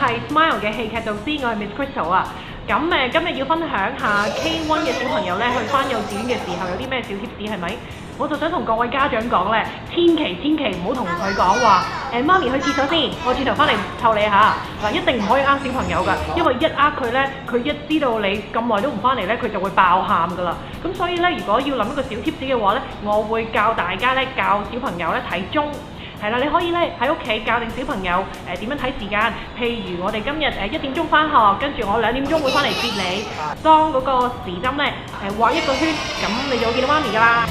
係 Smile 嘅戲劇導師，我係 Miss Crystal 啊。咁今日要分享下 K1 嘅小朋友咧去返幼稚園嘅時候有啲咩小貼士係咪？我就想同各位家長講咧，千祈唔好同佢講話媽咪去廁所先，我轉頭返嚟湊你下。嗱，一定唔可以呃小朋友㗎，因為一呃佢咧，佢一知道你咁耐都唔返嚟咧，佢就會爆喊㗎啦。咁所以咧，如果要諗一個小貼士嘅話咧，我會教大家咧教小朋友咧睇鐘。係啦，你可以咧喺屋企教定小朋友點樣睇時間。譬如我哋今日1點鐘返學，跟住我2點鐘會返嚟接你。當嗰個時針咧畫一個圈，咁你就會見到媽咪㗎啦。